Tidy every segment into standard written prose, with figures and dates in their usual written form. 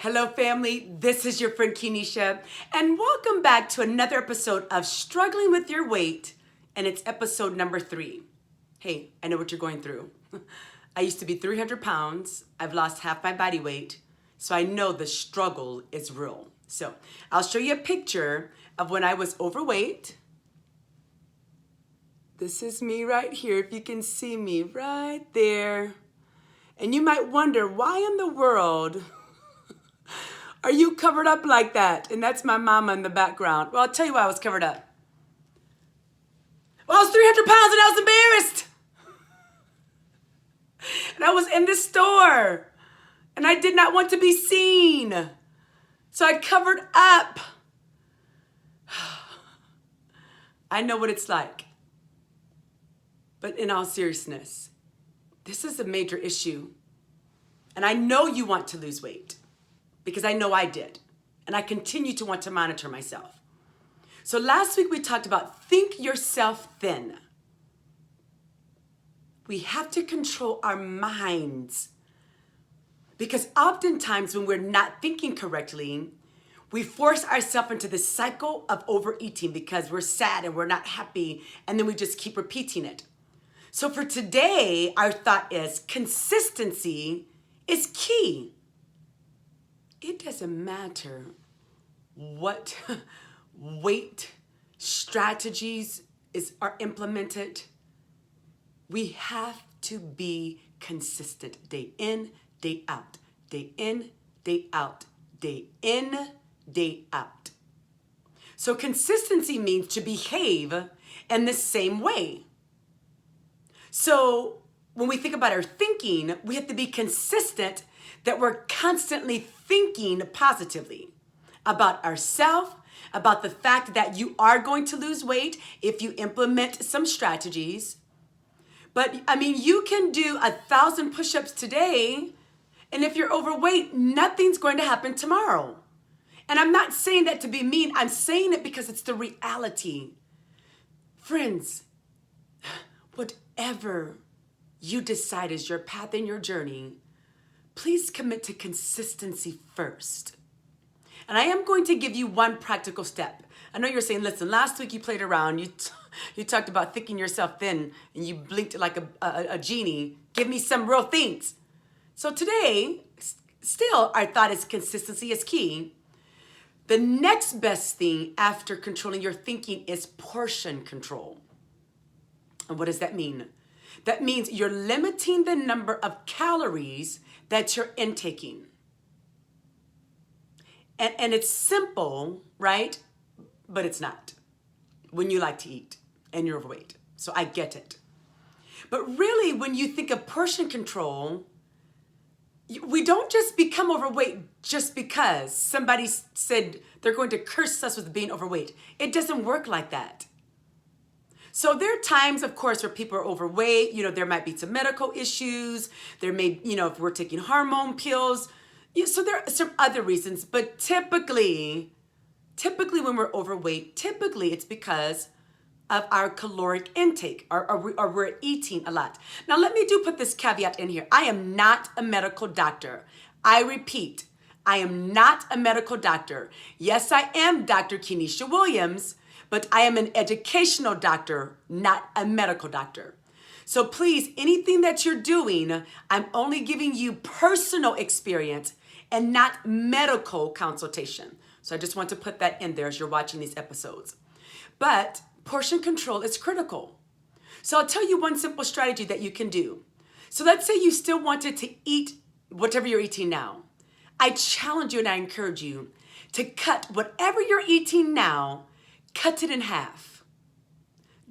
Hello, family. This is your friend Kenesha, and welcome back to another episode of Struggling with Your Weight, and it's episode number 3. Hey, I know what you're going through. I used to be 300 pounds. I've lost half my body weight, so I know the struggle is real. So I'll show you a picture of when I was overweight. This is me right here, if you can see me right there. And you might wonder, why in the world are you covered up like that? And that's my mama in the background. Well, I'll tell you why I was covered up. Well, I was 300 pounds and I was embarrassed. And I was in the store. And I did not want to be seen. So I covered up. I know what it's like. But in all seriousness, this is a major issue. And I know you want to lose weight, because I know I did. And I continue to want to monitor myself. So last week we talked about think yourself thin. We have to control our minds, because oftentimes when we're not thinking correctly, we force ourselves into this cycle of overeating because we're sad and we're not happy, and then we just keep repeating it. So for today, our thought is consistency is key. It doesn't matter what weight strategies are implemented. We have to be consistent day in, day out, day in, day out, day in, day out. So consistency means to behave in the same way. So when we think about our thinking, we have to be consistent that we're constantly thinking positively about ourselves, about the fact that you are going to lose weight if you implement some strategies. But I mean, you can do 1,000 push-ups today, and if you're overweight, nothing's going to happen tomorrow. And I'm not saying that to be mean. I'm saying it because it's the reality. Friends, whatever you decide is your path and your journey, please commit to consistency first. And I am going to give you one practical step. I know you're saying, listen, last week you played around. You talked about thinking yourself thin, and you blinked like a genie. Give me some real things. So today, still, our thought is consistency is key. The next best thing after controlling your thinking is portion control. And what does that mean? That means you're limiting the number of calories that you're intaking. And it's simple, right? But it's not when you like to eat and you're overweight. So I get it. But really, when you think of portion control, we don't just become overweight just because somebody said they're going to curse us with being overweight. It doesn't work like that. So there are times, of course, where people are overweight. There might be some medical issues. There may, if we're taking hormone pills. So there are some other reasons. But typically when we're overweight, typically it's because of our caloric intake or we're eating a lot. Now, let me put this caveat in here. I am not a medical doctor. I repeat, I am not a medical doctor. Yes, I am Dr. Kenesha Williams, but I am an educational doctor, not a medical doctor. So please, anything that you're doing, I'm only giving you personal experience and not medical consultation. So I just want to put that in there as you're watching these episodes. But portion control is critical. So I'll tell you one simple strategy that you can do. So let's say you still wanted to eat whatever you're eating now. I challenge you and I encourage you to cut whatever you're eating now, cut it in half.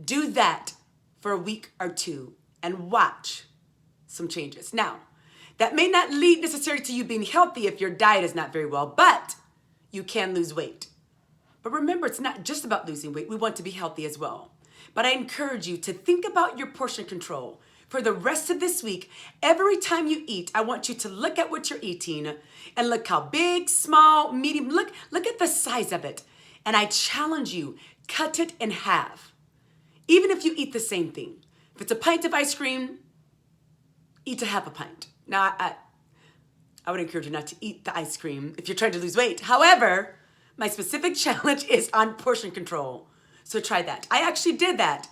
Do that for a week or two and watch some changes. Now, that may not lead necessarily to you being healthy if your diet is not very well, but you can lose weight. But remember, it's not just about losing weight. We want to be healthy as well. But I encourage you to think about your portion control. For the rest of this week, every time you eat, I want you to look at what you're eating and look how big, small, medium, look at the size of it. And I challenge you, cut it in half. Even if you eat the same thing. If it's a pint of ice cream, eat a half a pint. Now, I would encourage you not to eat the ice cream if you're trying to lose weight. However, my specific challenge is on portion control. So try that. I actually did that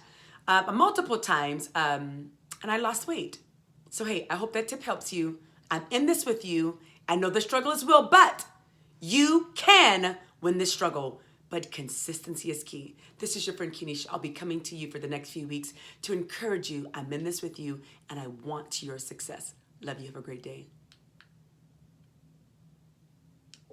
multiple times and I lost weight. So hey, I hope that tip helps you. I'm in this with you. I know the struggle is real, but you can win this struggle. But consistency is key. This is your friend Kenisha. I'll be coming to you for the next few weeks to encourage you. I'm in this with you, and I want your success. Love you. Have a great day.